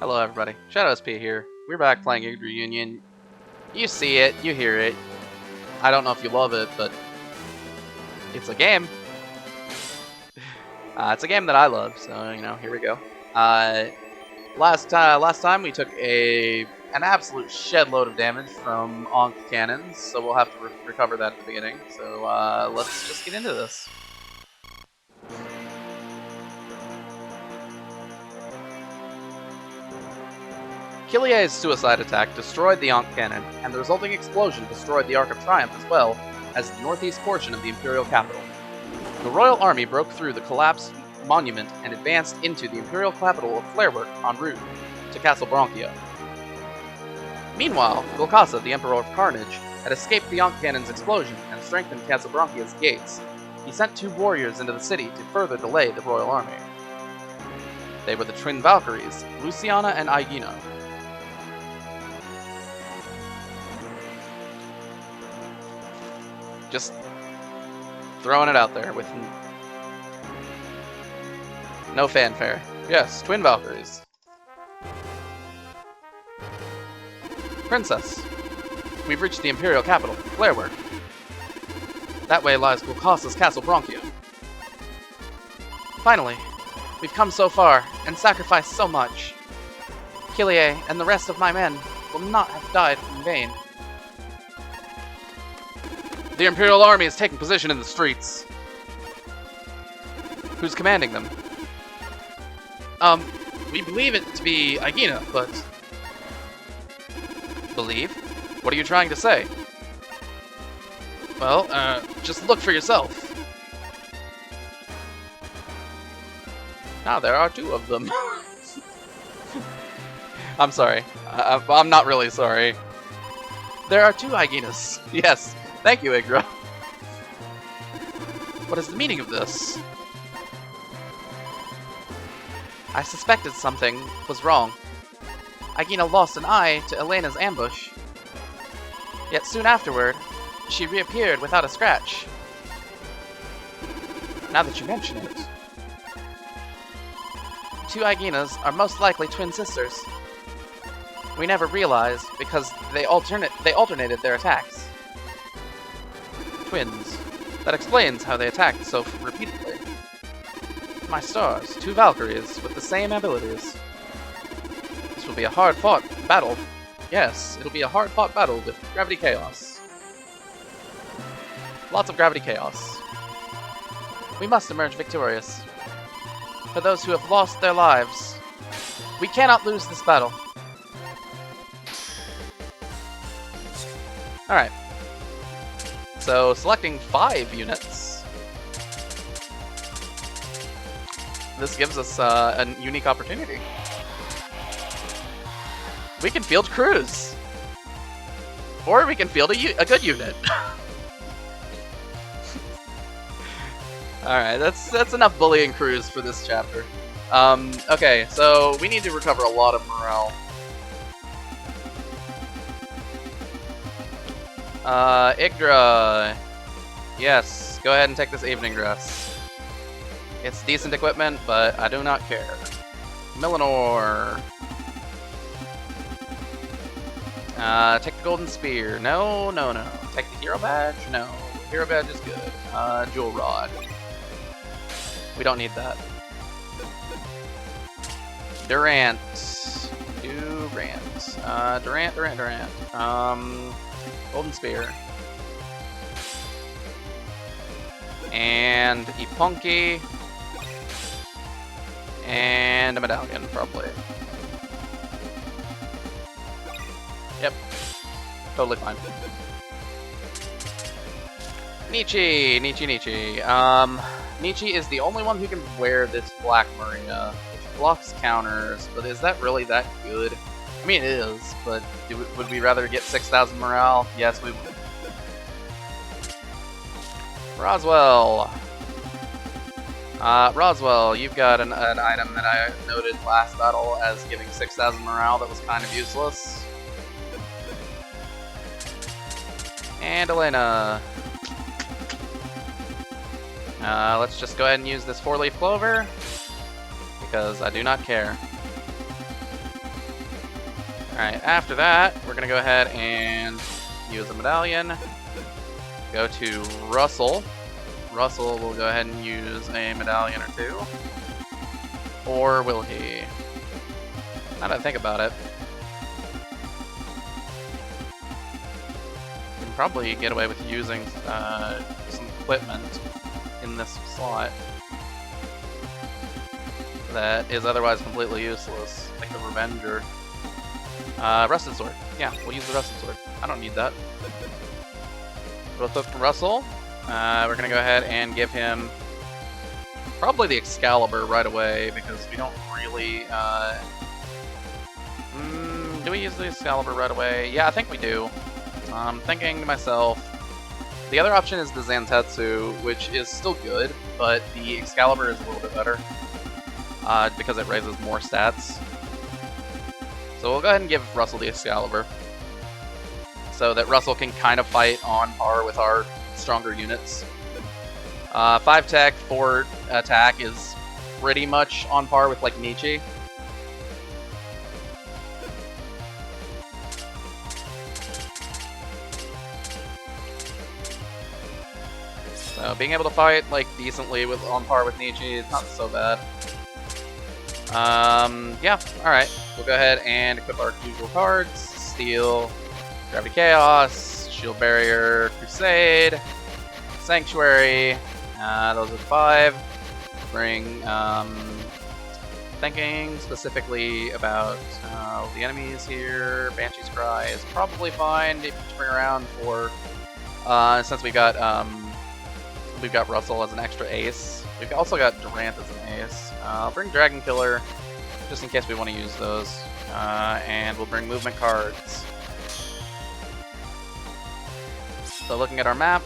Hello everybody, Shadow SP here. We're back playing Yggdra Union. You see it, you hear it. I don't know if you love it, but it's a game. It's a game that I love, so you know, here we go. Last time we took an absolute shed load of damage from Ankh cannons, so we'll have to recover that at the beginning. So let's just get into this. Killia's suicide attack destroyed the Ankh cannon, and the resulting explosion destroyed the Arc of Triumph as well as the northeast portion of the Imperial capital. The Royal Army broke through the collapsed monument and advanced into the Imperial capital of Flarewerk en route to Castle Bronchia. Meanwhile, Golkasa, the Emperor of Carnage, had escaped the Ankh cannon's explosion and strengthened Castle Bronchia's gates. He sent 2 warriors into the city to further delay the Royal Army. They were the twin Valkyries, Luciana and Yggdra. Just throwing it out there with no fanfare. Yes, twin Valkyries. Princess, we've reached the Imperial capital, Flarewerk. That way lies Golkasa's Castle Bronchia. Finally, we've come so far and sacrificed so much. Killia and the rest of my men will not have died in vain. The Imperial Army is taking position in the streets. Who's commanding them? We believe it to be Yggdra, but... Believe? What are you trying to say? Well, just look for yourself. Now there are 2 of them. I'm sorry. I'm not really sorry. There are 2 Yggdras. Yes. Thank you, Yggdra. What is the meaning of this? I suspected something was wrong. Yggdra lost an eye to Elena's ambush. Yet soon afterward, she reappeared without a scratch. Now that you mention it. 2 Yggdras are most likely twin sisters. We never realized because they alternated their attacks. Twins. That explains how they attacked so repeatedly. My stars, 2 Valkyries with the same abilities. This will be a hard-fought battle. Yes, it'll be a hard-fought battle with Gravity Chaos. Lots of Gravity Chaos. We must emerge victorious. For those who have lost their lives, we cannot lose this battle. Alright. So, selecting 5 units. This gives us a unique opportunity. We can field crews! Or we can field a good unit. Alright, that's enough bullying crews for this chapter. Okay, so we need to recover a lot of morale. Yggdra. Yes, go ahead and take this evening dress. It's decent equipment, but I do not care. Millinor. Take the golden spear. No. Take the hero badge? No. Hero badge is good. Jewel rod. We don't need that. Durant. Golden spear. And Iponki. And a medallion, probably. Yep. Totally fine. Nietzsche. Nietzsche is the only one who can wear this black Marina, which blocks counters, but is that really that good? I mean, it is, but would we rather get 6,000 morale? Yes, we would. Roswell. Roswell, you've got an item that I noted last battle as giving 6,000 morale that was kind of useless. And Elena. Let's just go ahead and use this 4-leaf clover, because I do not care. Alright, after that, we're gonna go ahead and use a medallion. Go to Russell. Russell will go ahead and use a medallion or two. Or will he? Now that I think about it, we can probably get away with using some equipment in this slot that is otherwise completely useless, like the Revenger. Rusted Sword. Yeah, we'll use the Rusted Sword. I don't need that. We'll equip Russell. We're gonna go ahead and give him probably the Excalibur right away, because we don't really... do we use the Excalibur right away? Yeah, I think we do. I'm thinking to myself, the other option is the Zantetsu, which is still good, but the Excalibur is a little bit better, because it raises more stats. So we'll go ahead and give Russell the Excalibur, so that Russell can kind of fight on par with our stronger units. 5 tech, 4 attack is pretty much on par with like Nietzsche. So being able to fight like decently with on par with Nietzsche is not so bad. Yeah, alright. We'll go ahead and equip our usual cards. Steel, Gravity Chaos, Shield Barrier, Crusade, Sanctuary. Those are 5. Bring, thinking specifically about the enemies here. Banshee's Cry is probably fine to bring around for, since we got, we've got Russell as an extra ace. We've also got Durant as an ace. I'll bring Dragon Killer, just in case we want to use those. And we'll bring movement cards. So looking at our map,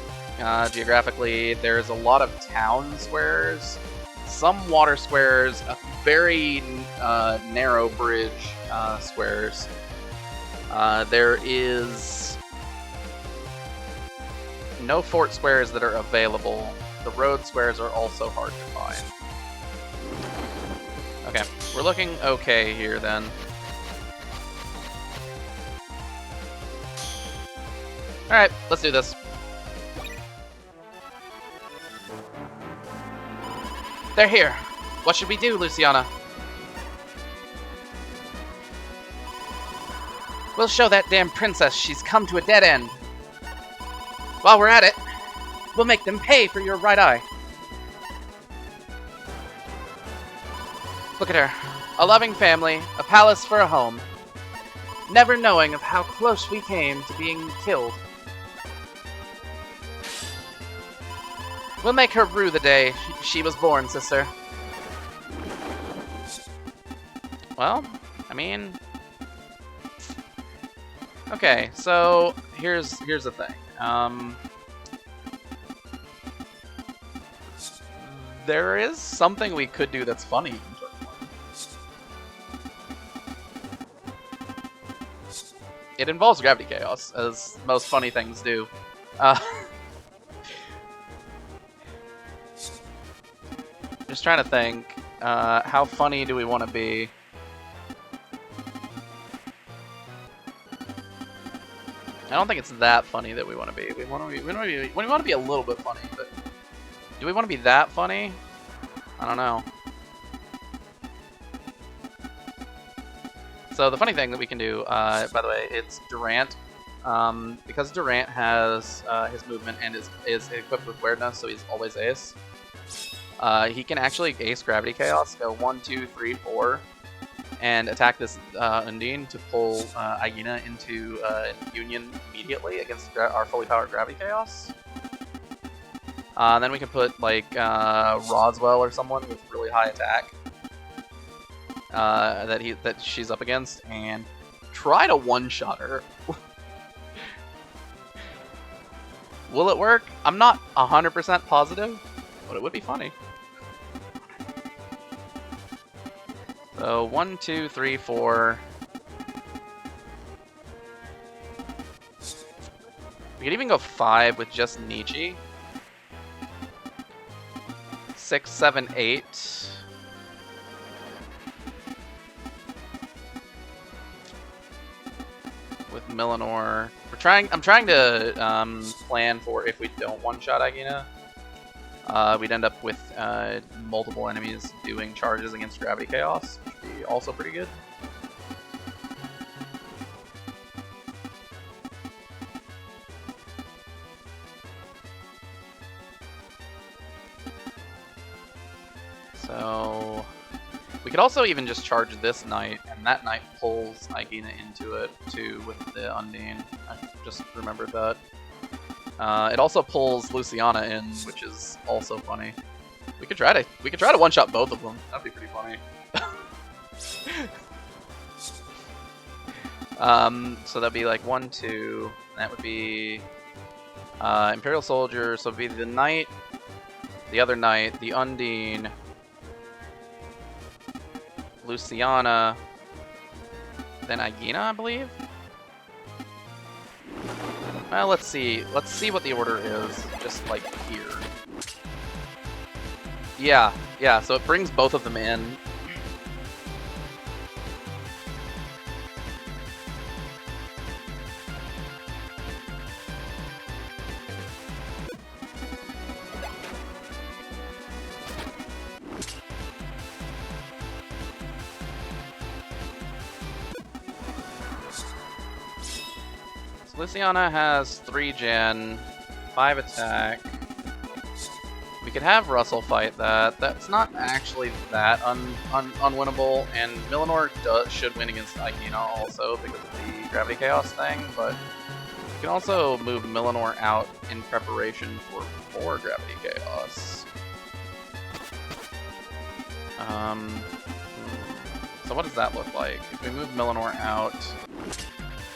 geographically, there's a lot of town squares, some water squares, a very narrow bridge squares. There is no fort squares that are available. The road squares are also hard to find. Okay, we're looking okay here then. Alright, let's do this. They're here. What should we do, Luciana? We'll show that damn princess she's come to a dead end. While we're at it, we'll make them pay for your right eye. Look at her. A loving family, a palace for a home. Never knowing of how close we came to being killed. We'll make her rue the day she was born, sister. Well, I mean... Okay, so here's the thing. There is something we could do that's funny in turn 1. It involves Gravity Chaos, as most funny things do. Just trying to think, how funny do we want to be? I don't think it's that funny that we want to be. We want to be a little bit funny, but do we want to be that funny? I don't know. So the funny thing that we can do, by the way, it's Durant. Because Durant has his movement and is equipped with weirdness, so he's always ace. He can actually ace Gravity Chaos, go 1, 2, 3, 4, and attack this Undine to pull Yggdra into Union immediately against our fully powered Gravity Chaos. Then we can put like Roswell or someone with really high attack that she's up against, and try to one-shot her. Will it work? I'm not 100% positive, but it would be funny. So 1, 2, 3, 4. We could even go 5 with just Nietzsche. 6, 7, 8. Millinor. I'm trying to plan for if we don't one-shot Aegina. We'd end up with multiple enemies doing charges against Gravity Chaos, which would be also pretty good. So we could also even just charge this knight, and that knight pulls Aegina into it too with the Undine. I just remembered that. It also pulls Luciana in, which is also funny. We could try to one-shot both of them. That'd be pretty funny. So that'd be like 1, 2. And that would be Imperial Soldier. So it'd be the knight, the other knight, the Undine, Luciana, then Aegina, I believe. Well, let's see. Let's see what the order is, just like here. Yeah, so it brings both of them in. Luciana has 3 gen, 5 attack. We could have Russell fight that. That's not actually that unwinnable, and Millinor should win against Aegina also because of the Gravity Chaos thing, but we can also move Millinor out in preparation for more Gravity Chaos. So what does that look like? If we move Millinor out...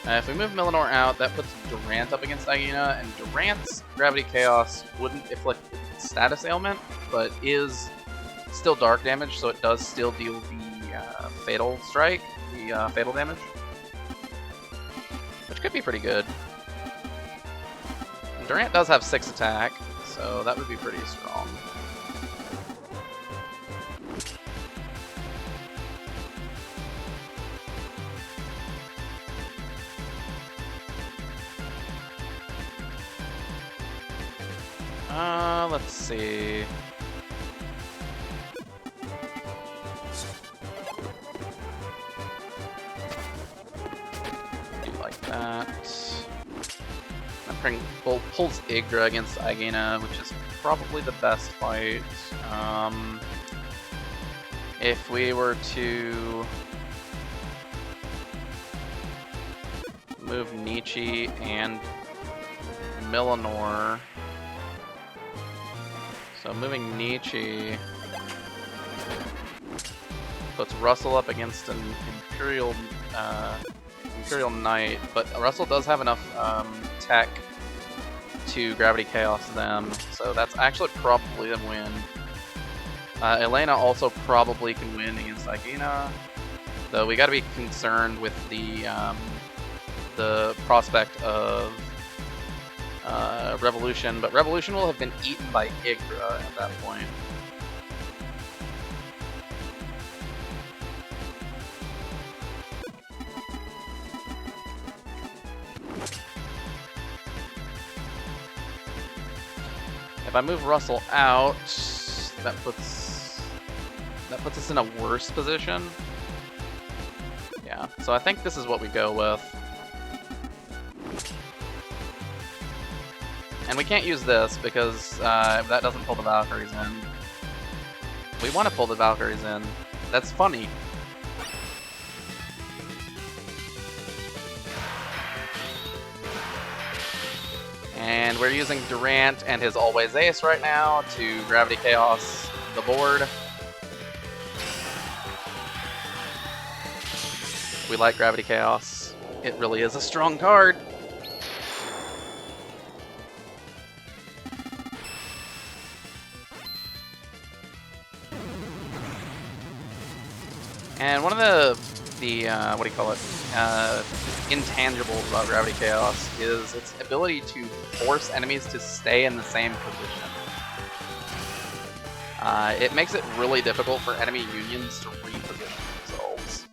that puts Durant up against Aegina, and Durant's Gravity Chaos wouldn't inflict status ailment, but is still dark damage, so it does still deal the fatal strike, the fatal damage, which could be pretty good. And Durant does have 6 attack, so that would be pretty strong. Let's see. Do like that. That pulls Yggdra against Aegina, which is probably the best fight. If we were to move Nietzsche and Millinor. So moving Nietzsche puts Russell up against an Imperial Knight, but Russell does have enough tech to Gravity Chaos them, so that's actually probably a win. Elena also probably can win against Aegina, though we got to be concerned with the prospect of Revolution, but Revolution will have been eaten by Yggdra at that point. If I move Russell out, that puts us in a worse position. Yeah, so I think this is what we go with. And we can't use this because that doesn't pull the Valkyries in. We want to pull the Valkyries in. That's funny. And we're using Durant and his Always Ace right now to Gravity Chaos the board. We like Gravity Chaos. It really is a strong card. And one of the what do you call it, intangibles about Gravity Chaos is its ability to force enemies to stay in the same position. It makes it really difficult for enemy unions to reposition themselves.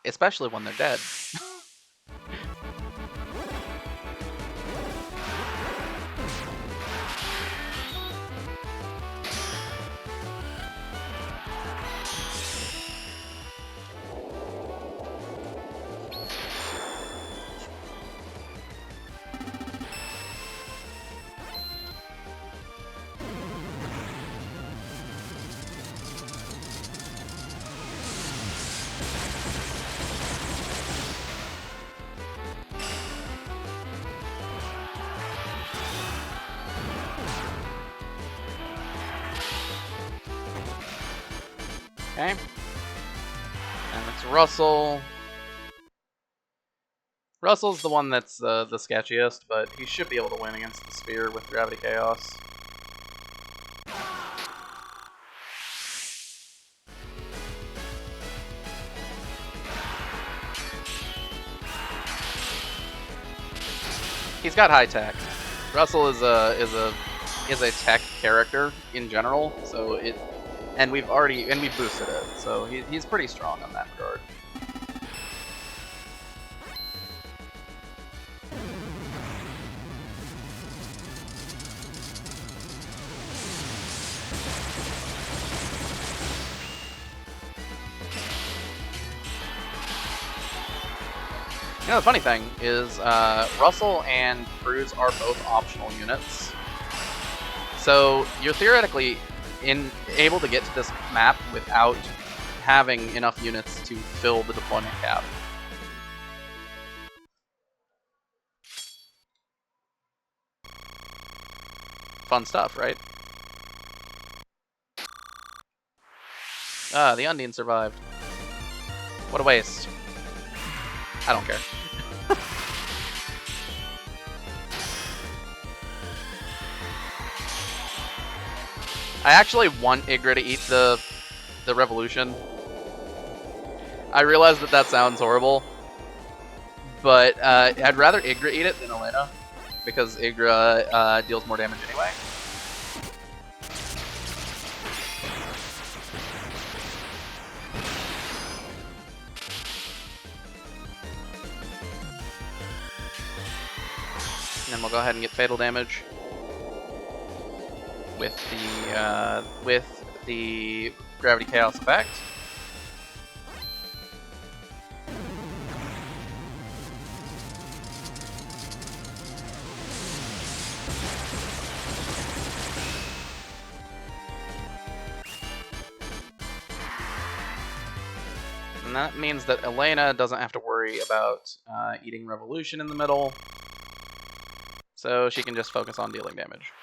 especially when they're dead. Okay. And it's Russell. Russell's the one that's the sketchiest, but he should be able to win against the Spear with Gravity Chaos. He's got high tech. Russell is a tech character in general, so and we've boosted it, so he's pretty strong on that regard. You know, the funny thing is, Russell and Cruz are both optional units. So you're theoretically able to get to this map without having enough units to fill the deployment cap. Fun stuff, right? Ah, the Undine survived. What a waste. I don't care. I actually want Yggdra to eat the revolution. I realize that sounds horrible, but I'd rather Yggdra eat it than Elena, because Yggdra deals more damage anyway. And then we'll go ahead and get fatal damage with the Gravity Chaos effect. And that means that Elena doesn't have to worry about eating Revolution in the middle, so she can just focus on dealing damage.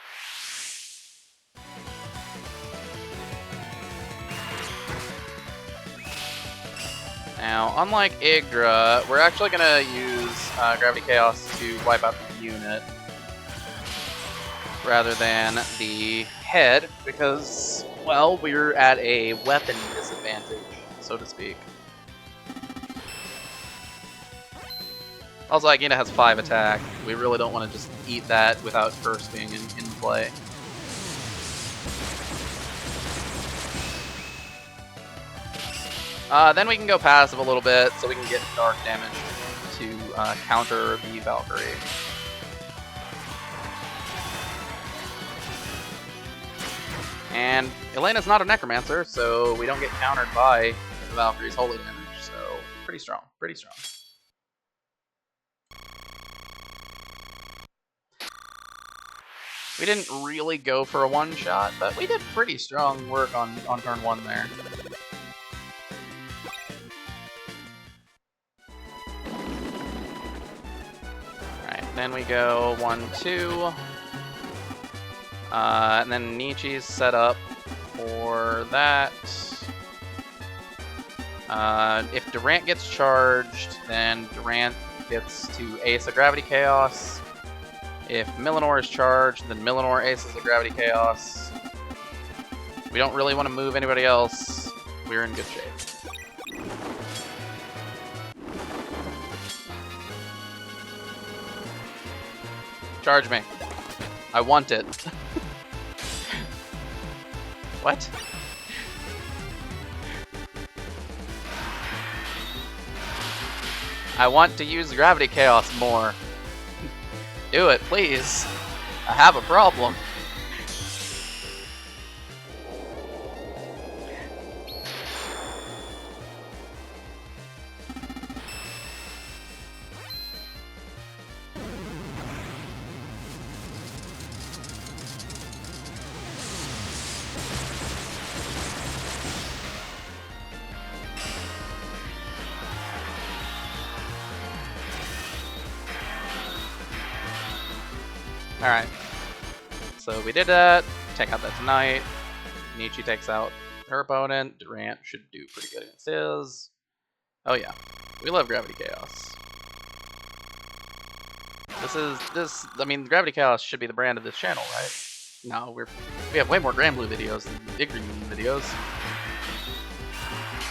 Now, unlike Yggdra, we're actually going to use Gravity Chaos to wipe out the unit rather than the head, because, well, we're at a weapon disadvantage, so to speak. Also, Yggdra has 5 attack. We really don't want to just eat that without Curse being in play. Then we can go passive a little bit, so we can get dark damage to counter the Valkyrie. And Elena's not a Necromancer, so we don't get countered by the Valkyrie's holy damage, so pretty strong, pretty strong. We didn't really go for a one-shot, but we did pretty strong work on turn 1 there. Then we go 1-2, and then Nietzsche's set up for that. If Durant gets charged, then Durant gets to ace a Gravity Chaos. If Millinor is charged, then Millinor aces a Gravity Chaos. We don't really want to move anybody else. We're in good shape. Charge me. I want it. What? I want to use Gravity Chaos more. Do it, please. I have a problem. Alright. So we did that. Take out that tonight. Nietzsche takes out her opponent. Durant should do pretty good against his. Oh yeah. We love Gravity Chaos. I mean, Gravity Chaos should be the brand of this channel, right? No, we have way more Grand Blue videos than Yggdra videos.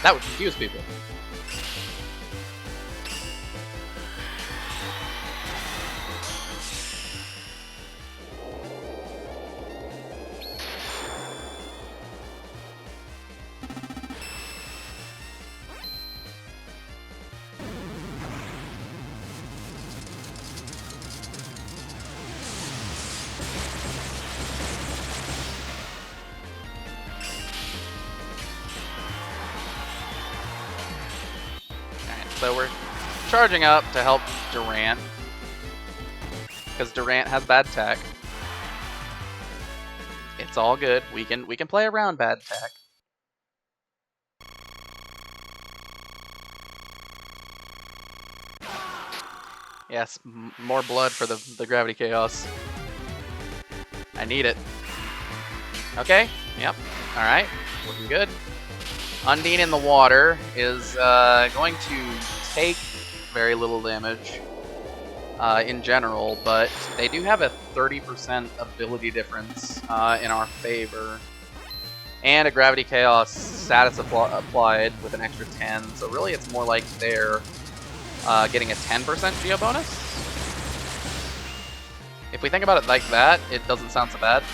That would confuse people. So we're charging up to help Durant, because Durant has bad tech. It's all good. We can play around bad tech. Yes, more blood for the Gravity Chaos. I need it. Okay. Yep. All right. Looking good. Undine in the water is going to take very little damage in general, but they do have a 30% ability difference in our favor. And a Gravity Chaos status applied with an extra 10, so really it's more like they're getting a 10% Geo bonus. If we think about it like that, it doesn't sound so bad.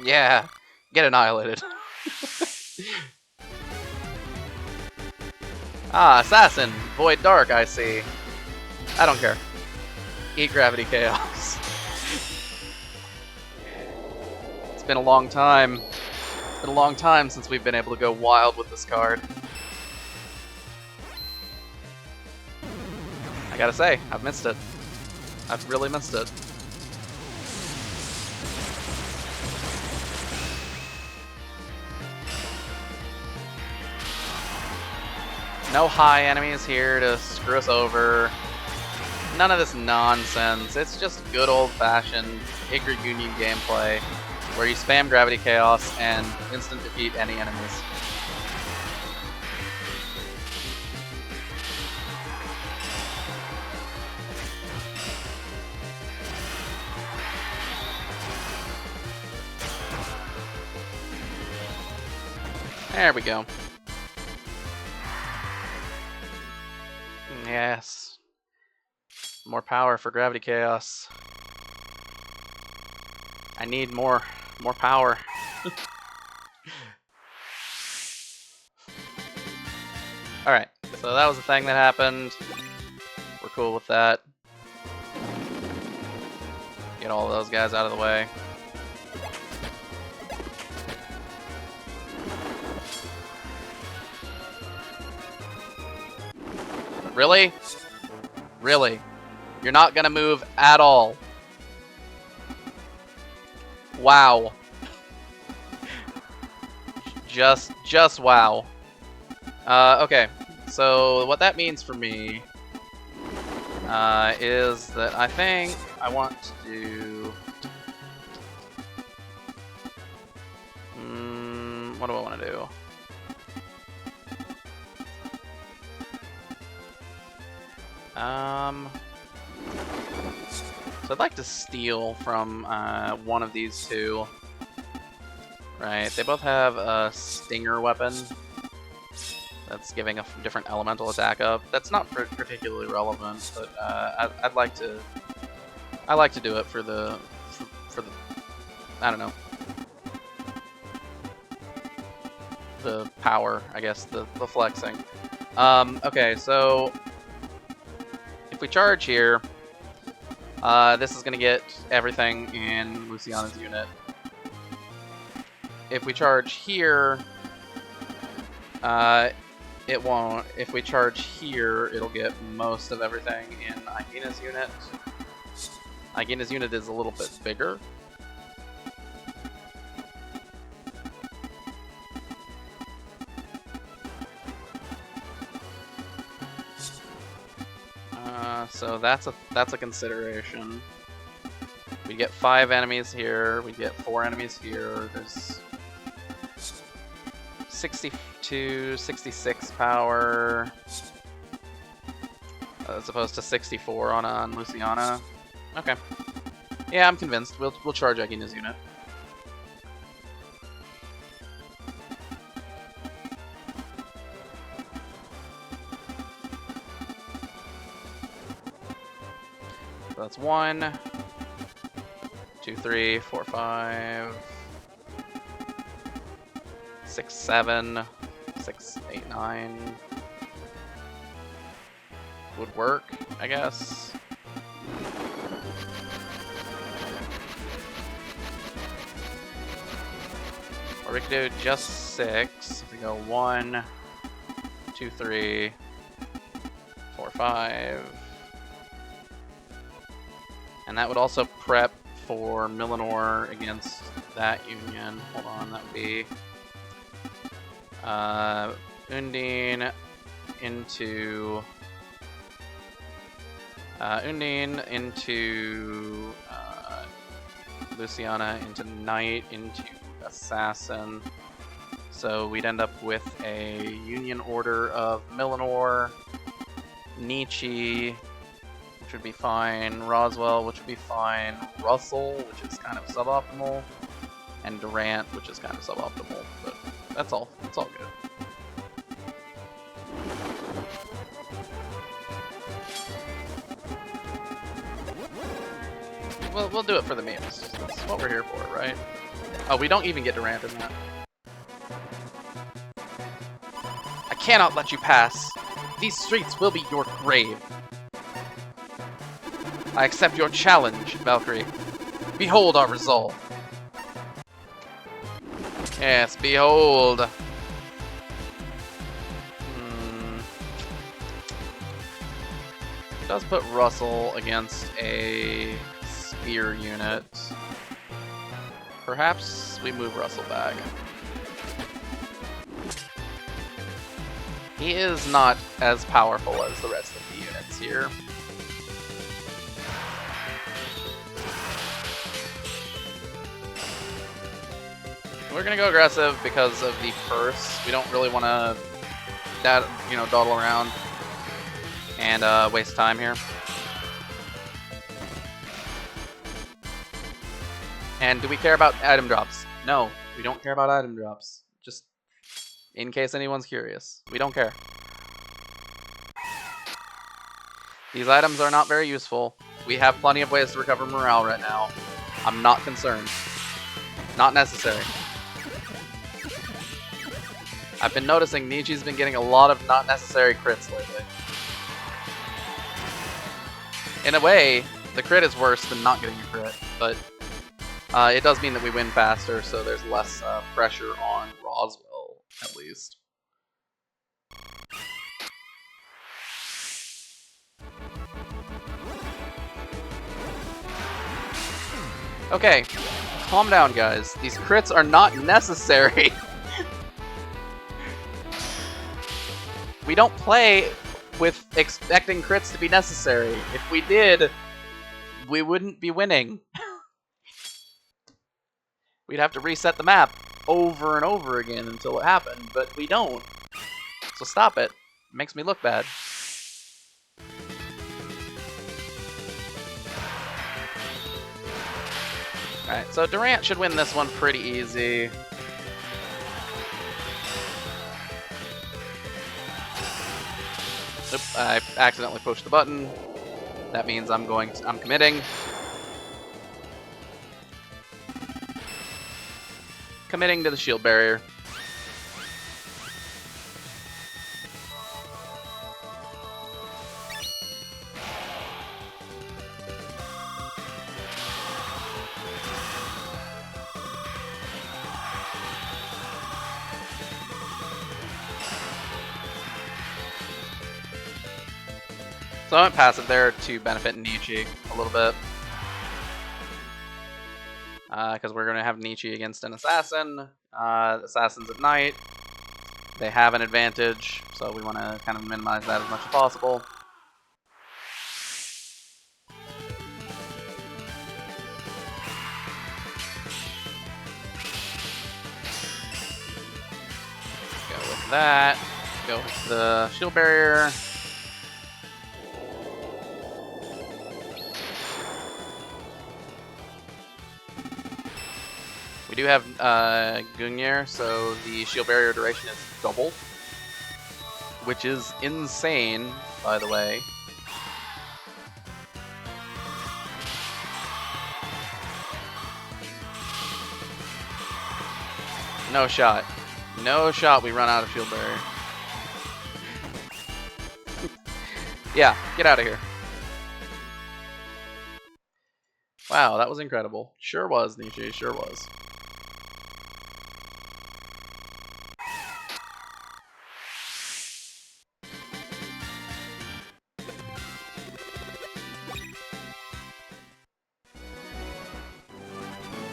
Yeah, get annihilated. Ah, Assassin! Void Dark, I see. I don't care. Eat Gravity Chaos. It's been a long time. It's been a long time since we've been able to go wild with this card. I gotta say, I've missed it. I've really missed it. No high enemies here to screw us over. None of this nonsense. It's just good old-fashioned Yggdra Union gameplay where you spam Gravity Chaos and instant defeat any enemies. There we go. Yes. More power for Gravity Chaos. I need more power. Alright, so that was the thing that happened. We're cool with that. Get all of those guys out of the way. Really? Really? You're not gonna move at all? Wow. Just wow. Okay, so what that means for me is that I think I want to do... what do I want to do? So I'd like to steal from one of these two. Right, they both have a stinger weapon that's giving a different elemental attack up. That's not particularly relevant, but I'd like to. I like to do it for the I don't know, the power, I guess, the flexing. Okay, so if we charge here, this is gonna get everything in Luciana's unit. If we charge here, it won't. If we charge here, it'll get most of everything in Aigina's unit. Aigina's unit is a little bit bigger. So that's a consideration. We get 5 enemies here. We get 4 enemies here. There's 62, 66 power, as opposed to 64 on Luciana. Okay. Yeah, I'm convinced. We'll charge Aigina's unit. So that's 1, 2, 3, 4, 5, 6, 7, 6, 8, 9. Would work, I guess. Or we could do just 6. If we go 1, 2, 3, 4, 5. And that would also prep for Millinor against that union. Hold on, that would be Undine into Luciana into Knight into Assassin. So we'd end up with a union order of Millinor, Nietzsche, which would be fine, Roswell, which would be fine, Russell, which is kind of suboptimal, and Durant, which is kind of suboptimal, but that's all. It's all good. We'll do it for the memes. That's what we're here for, right? Oh, we don't even get Durant in that. I cannot let you pass. These streets will be your grave. I accept your challenge, Valkyrie. Behold our resolve. Yes, behold. It does put Russell against a spear unit. Perhaps we move Russell back. He is not as powerful as the rest of the units here. We're gonna go aggressive because of the curse. We don't really want to, dawdle around and waste time here. And do we care about item drops? No, we don't care about item drops. Just in case anyone's curious, we don't care. These items are not very useful. We have plenty of ways to recover morale right now. I'm not concerned. Not necessary. I've been noticing Nietzsche's been getting a lot of not necessary crits lately. In a way, the crit is worse than not getting a crit, but it does mean that we win faster, so there's less pressure on Roswell, at least. Okay, calm down, guys. These crits are not necessary. We don't play with expecting crits to be necessary. If we did, we wouldn't be winning. We'd have to reset the map over and over again until it happened, but we don't. So stop it. It makes me look bad. Alright, so Durant should win this one pretty easy. Oop, I accidentally pushed the button. That means I'm committing. Committing to the shield barrier. So I went passive there to benefit Nietzsche a little bit. Because we're going to have Nietzsche against an assassin. Assassins at night. They have an advantage, so we want to kind of minimize that as much as possible. Go with that. Go with the shield barrier. We do have Gungnir, so the shield barrier duration is double, which is insane, by the way. No shot. No shot we run out of shield barrier. Yeah, get out of here. Wow, that was incredible. Sure was, Nietzsche, sure was.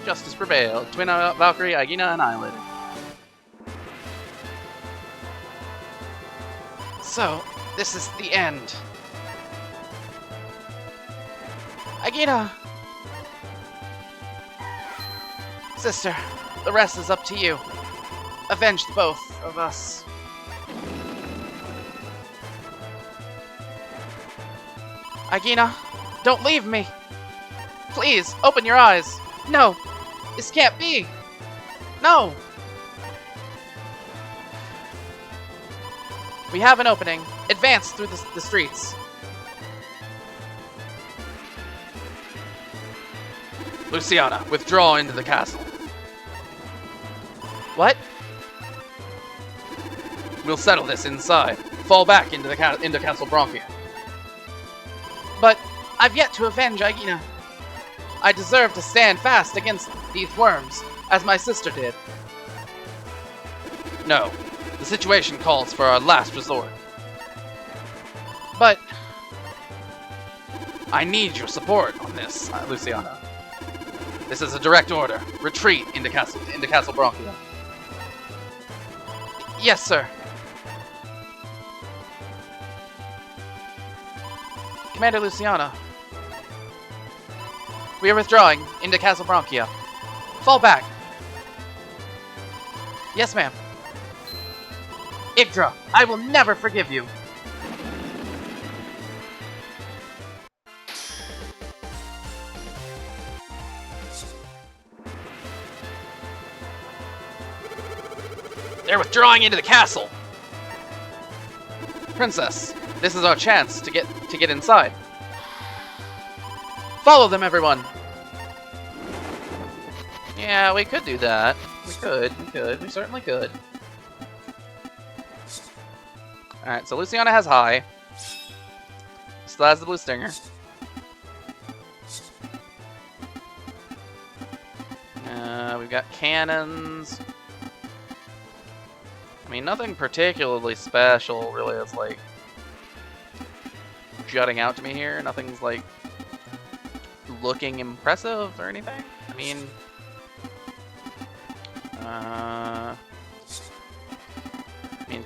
Justice prevailed. Twin Valkyrie, Yggdra annihilated. So, this is the end. Yggdra! Sister, the rest is up to you. Avenge both of us. Yggdra, don't leave me. Please, open your eyes. No, this can't be. No. We have an opening. Advance through the streets. Luciana, withdraw into the castle. What? We'll settle this inside. Fall back into Castle Bronchia. But I've yet to avenge Yggdra. I deserve to stand fast against these worms, as my sister did. No, the situation calls for our last resort. But I need your support on this, Luciana. This is a direct order. Retreat into Castle Bronchia. Yes, sir. Commander Luciana. We are withdrawing into Castle Bronchia. Fall back. Yes, ma'am. Yggdra, I will never forgive you. They're withdrawing into the castle. Princess, this is our chance to get inside. Follow them, everyone. Yeah, we could do that. We certainly could. Alright, so Luciana has high. Still has the blue stinger. We've got cannons. I mean, nothing particularly special really is like jutting out to me here. Nothing's like looking impressive or anything. I mean,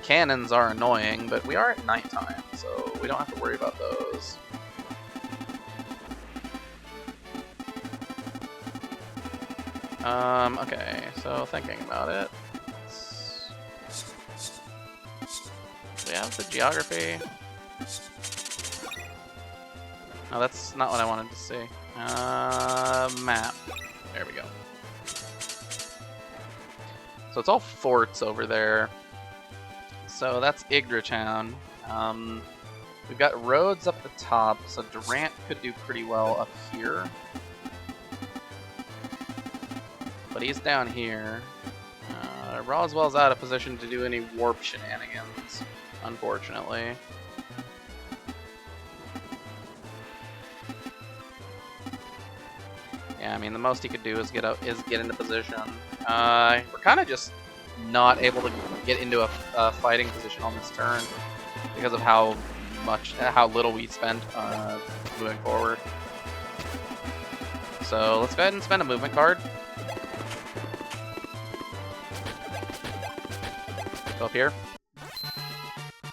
cannons are annoying, but we are at nighttime, so we don't have to worry about those. Okay, so thinking about it. We have the geography. No, that's not what I wanted to see. Map. There we go. So it's all forts over there. So that's Yggdra town. We've got roads up the top, so Durant could do pretty well up here. But he's down here. Roswell's out of position to do any warp shenanigans, unfortunately. Yeah, I mean, the most he could do is get into position. We're kind of just not able to get into a fighting position on this turn because of how little we spent moving forward. So let's go ahead and spend a movement card. Go up here.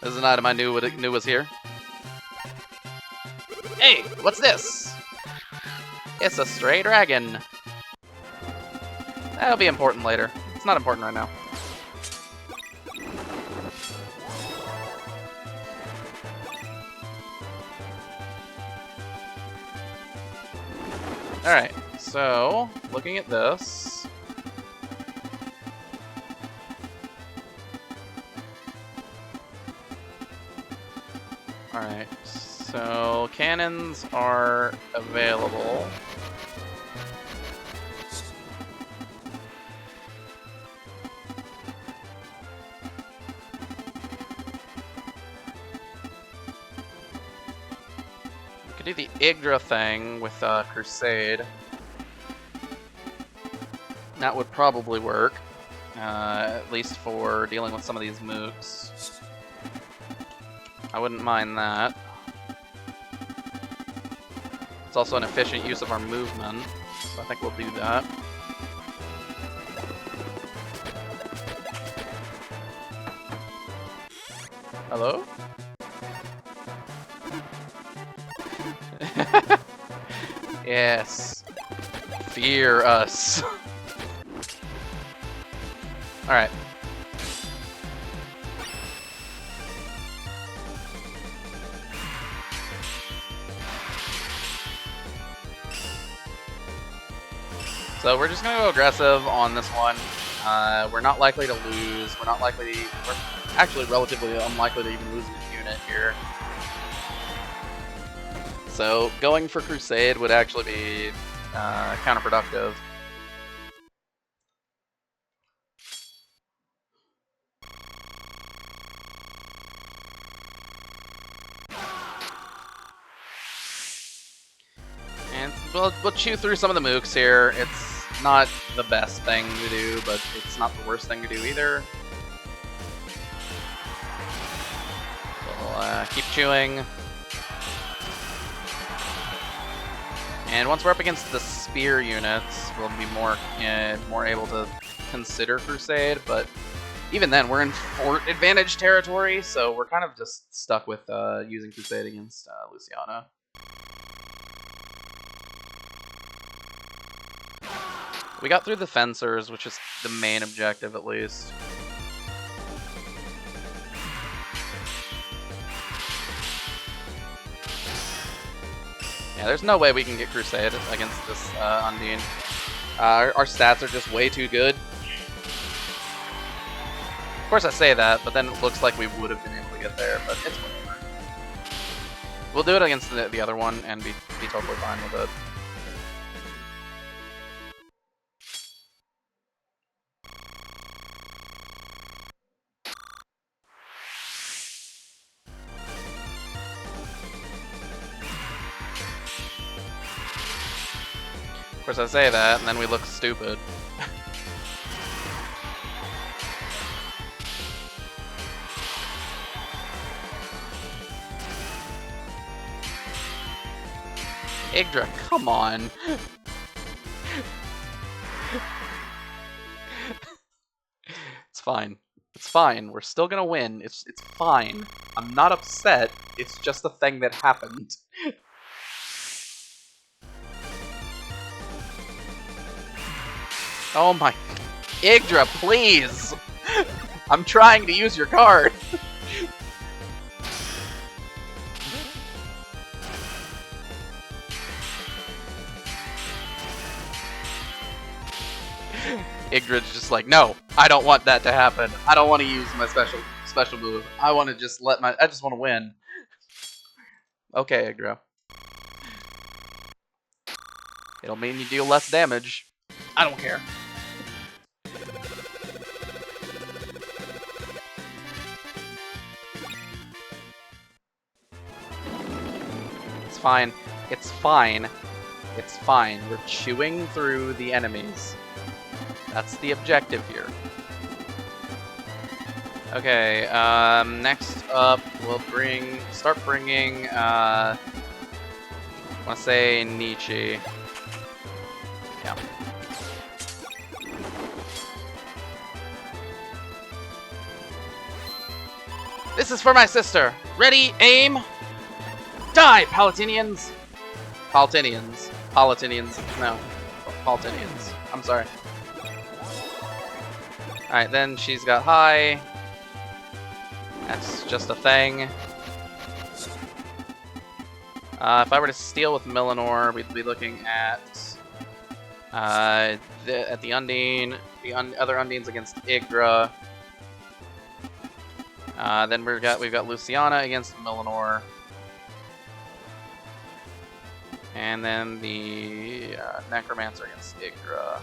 This is an item I knew was here. Hey, what's this? It's a stray dragon. That'll be important later. It's not important right now. Alright, so looking at this. Alright, so cannons are available. Do the Yggdra thing with Crusade. That would probably work, at least for dealing with some of these mooks. I wouldn't mind that. It's also an efficient use of our movement, so I think we'll do that. Hello? Yes. Fear us. Alright. So we're just gonna go aggressive on this one. We're not likely to lose. We're actually relatively unlikely to even lose a unit here. So going for Crusade would actually be counterproductive. And we'll chew through some of the mooks here. It's not the best thing to do, but it's not the worst thing to do either. So we'll keep chewing. And once we're up against the spear units, we'll be more able to consider Crusade, but even then, we're in fort advantage territory, so we're kind of just stuck with using Crusade against Luciana. We got through the fencers, which is the main objective at least. Yeah, there's no way we can get Crusade against this Undine. Our stats are just way too good. Of course I say that, but then it looks like we would have been able to get there, but it's whatever. We'll do it against the other one and be totally fine with it. Of course I say that, and then we look stupid. Yggdra, come on! It's fine. It's fine. We're still gonna win. It's fine. I'm not upset. It's just a thing that happened. Oh my... Yggdra, please! I'm trying to use your card! Yggdra's just like, no, I don't want that to happen. I don't want to use my special move. I want to just I just want to win. Okay, Yggdra. It'll mean you deal less damage. I don't care. It's fine. It's fine. It's fine. We're chewing through the enemies. That's the objective here. Okay, next up, we'll start bringing, I want to say Nietzsche. Yeah. This is for my sister. Ready, aim, die, Palatinians. Palatinians. No. Palatinians. I'm sorry. Alright, then she's got high. That's just a thing. If I were to steal with Millinor, we'd be looking at the Undine, other Undines against Yggdra. Then we've got Luciana against Millinor. And then the Necromancer against Yggdra.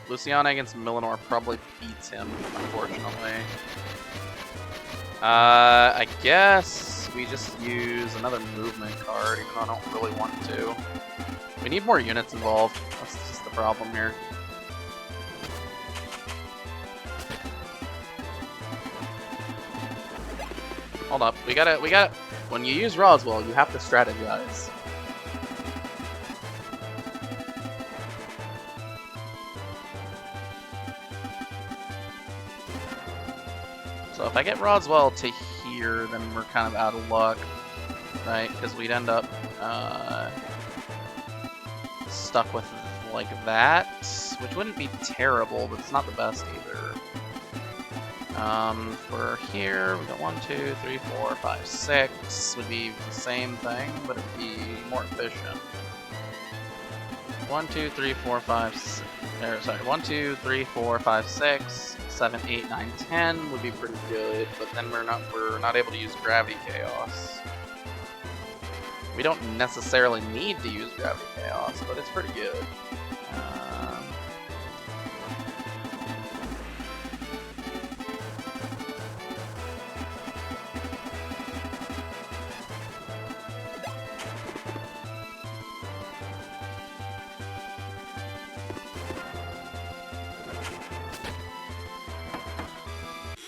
Luciana against Millinor probably beats him, unfortunately. I guess we just use another movement card, even though I don't really want to. We need more units involved. That's just the problem here. Hold up, we gotta. When you use Roswell, you have to strategize. So if I get Roswell to here, then we're kind of out of luck, right? Because we'd end up stuck with like that, which wouldn't be terrible, but it's not the best either. For here, we got 1, 2, 3, 4, 5, 6 would be the same thing, but it'd be more efficient. 1, 2, 3, 4, 5, 6, sorry, 1, 2, 3, 4, 5, 6, 7, 8, 9, 10 would be pretty good, but then we're not able to use Gravity Chaos. We don't necessarily need to use Gravity Chaos, but it's pretty good.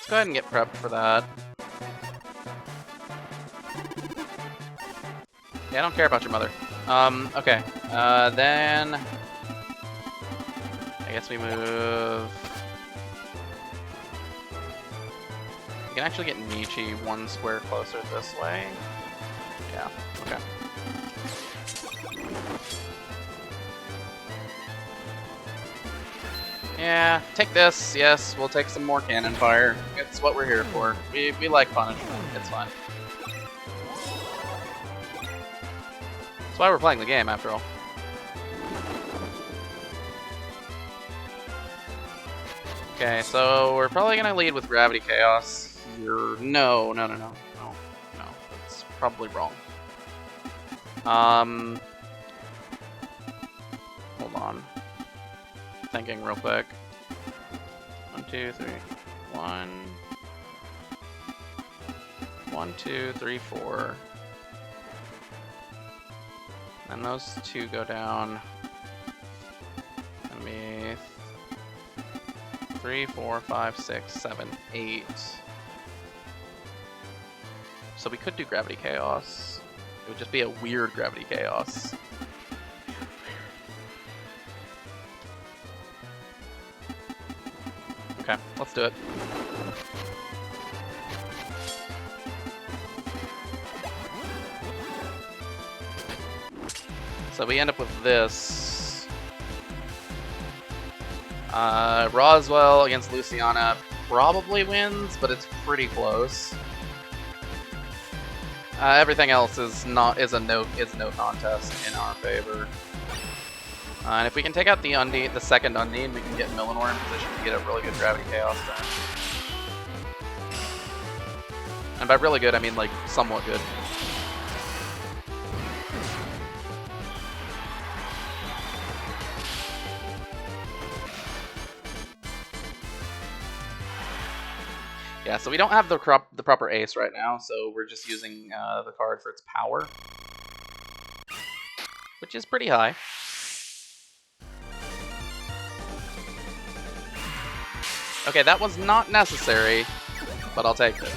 Go ahead and get prepped for that. Yeah, I don't care about your mother. Okay. Then I guess we move. We can actually get Nietzsche 1 square closer this way. Yeah, okay. Yeah, take this. Yes, we'll take some more cannon fire. It's what we're here for. We like punishment. It's fine. That's why we're playing the game, after all. Okay, so we're probably gonna lead with Gravity Chaos here. No. That's probably wrong. Hold on. Thinking real quick. 1, 2, 3. 1. 1, 2, 3, 4. And those two go down. Gonna be 3, 4, 5, 6, 7, 8. So we could do Gravity Chaos. It would just be a weird Gravity Chaos. Okay, let's do it. So we end up with this. Roswell against Luciana probably wins, but it's pretty close. Everything else is no contest in our favor. And if we can take out the Undine, the second Undine, we can get Millinor in position to get a really good Gravity Chaos turn. And by really good, I mean like somewhat good. Yeah, so we don't have the proper ace right now, so we're just using the card for its power, which is pretty high. Okay, that was not necessary, but I'll take it.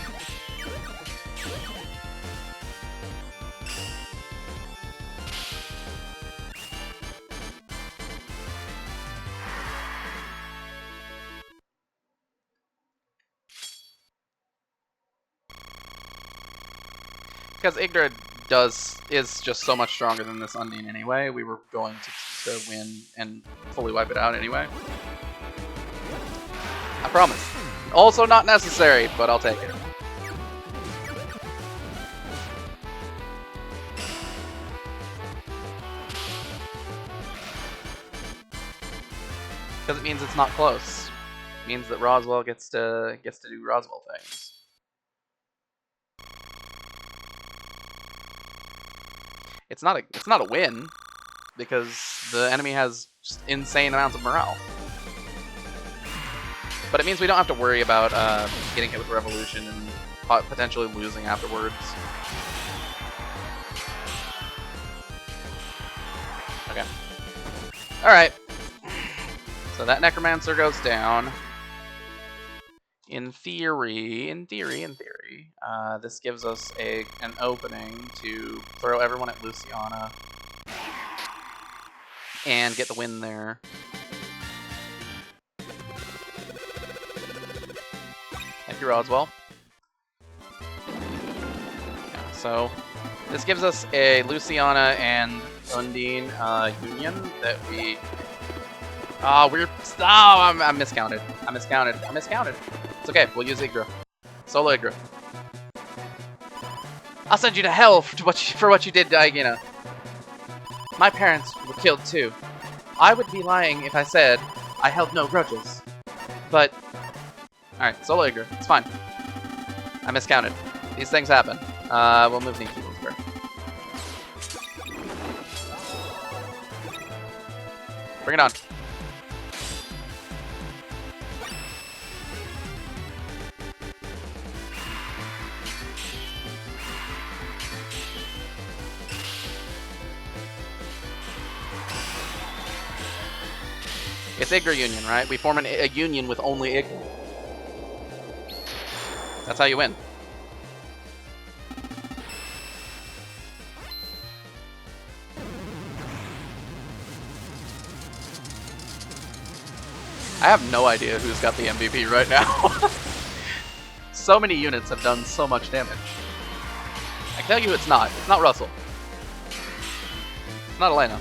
Because Yggdra is just so much stronger than this Undine anyway. We were going to win and fully wipe it out anyway. I promise. Also not necessary, but I'll take it. Because it means it's not close. It means that Roswell gets to do Roswell things. It's not a win, because the enemy has just insane amounts of morale. But it means we don't have to worry about getting hit with Revolution and potentially losing afterwards. Okay. Alright. So that Necromancer goes down. In theory, this gives us an opening to throw everyone at Luciana and get the win there. Thank you, Roswell. Yeah, so this gives us a Luciana and Undine union that we. I miscounted. I miscounted. It's okay. We'll use Yggdra. Solo Yggdra. I'll send you to hell for what you did to Aegina. My parents were killed too. I would be lying if I said I held no grudges. But alright, Solo Yggdra. It's fine. I miscounted. These things happen. We'll move Nikki Whisper. Bring it on. It's Yggdra Union, right? We form a union with only Yggdra. That's how you win. I have no idea who's got the MVP right now. So many units have done so much damage. I can tell you it's not. It's not Russell. It's not Elena.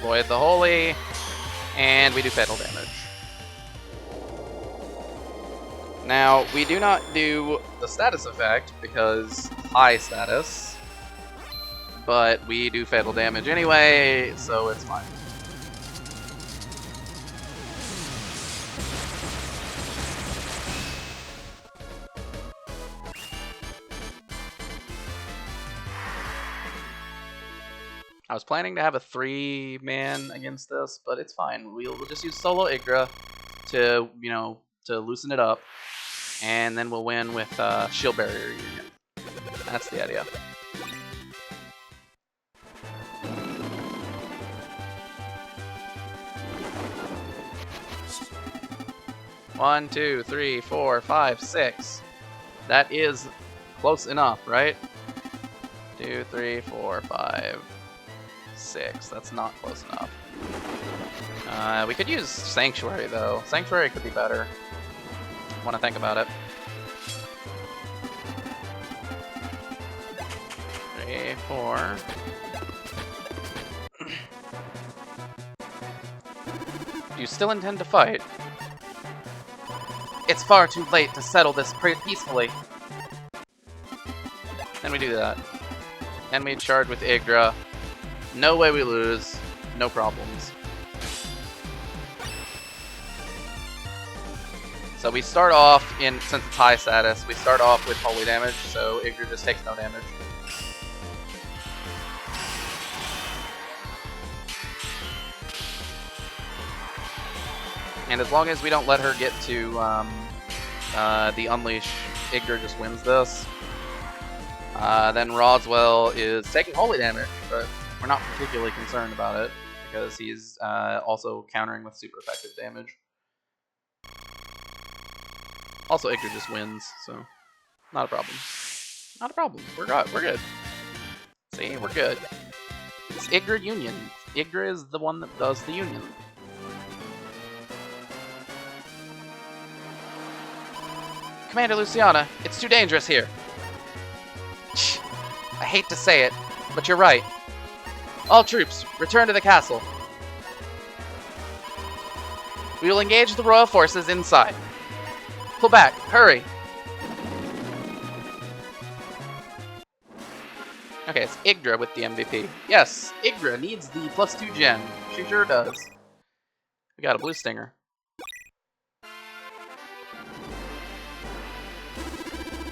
Void the Holy, and we do fatal damage. Now, we do not do the status effect because high status, but we do fatal damage anyway, so it's fine. I was planning to have a 3-man against this, but it's fine. We'll just use solo Yggdra to, to loosen it up, and then we'll win with Shield Barrier Union. That's the idea. One, 2, 3, 4, 5, 6. That is close enough, right? 2, 3, 4, 5, 6. That's not close enough. We could use Sanctuary though. Sanctuary could be better. Want to think about it. 3, 4. Do you still intend to fight? It's far too late to settle this peacefully. Then we do that. Then we charge with Yggdra. No way we lose. no problems. So we start off, since it's high status, we start off with holy damage, so Yggdra just takes no damage. And as long as we don't let her get to the Unleash, Yggdra just wins this. Then Rodswell is taking holy damage, but we're not particularly concerned about it, because he's also countering with super effective damage. Also, Yggdra just wins, so not a problem. Not a problem. We're good. See, we're good. It's Yggdra Union. Yggdra is the one that does the union. Commander Luciana, it's too dangerous here. I hate to say it, but you're right. All troops, return to the castle. We will engage the royal forces inside. Pull back, hurry. Okay, it's Yggdra with the MVP. Yes, Yggdra needs the +2 gem. She sure does. We got a blue stinger.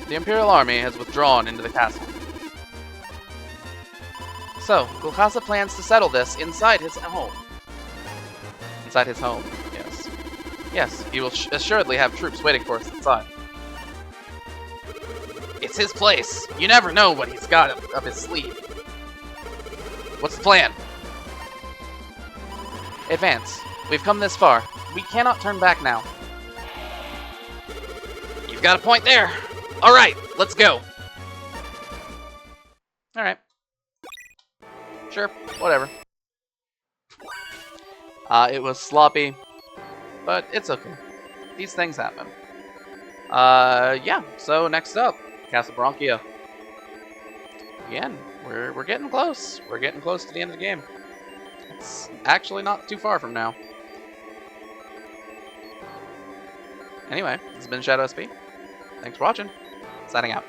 The Imperial Army has withdrawn into the castle. So, Gulkasa plans to settle this inside his home. Inside his home, yes. Yes, he will assuredly have troops waiting for us inside. It's his place. You never know what he's got up his sleeve. What's the plan? Advance. We've come this far. We cannot turn back now. You've got a point there. All right, let's go. All right. Sure, whatever. It was sloppy, but it's okay. These things happen. Yeah, so next up, Castle Bronchia. Again, we're getting close. We're getting close to the end of the game. It's actually not too far from now. Anyway, this has been Shadow SP. Thanks for watching. Signing out.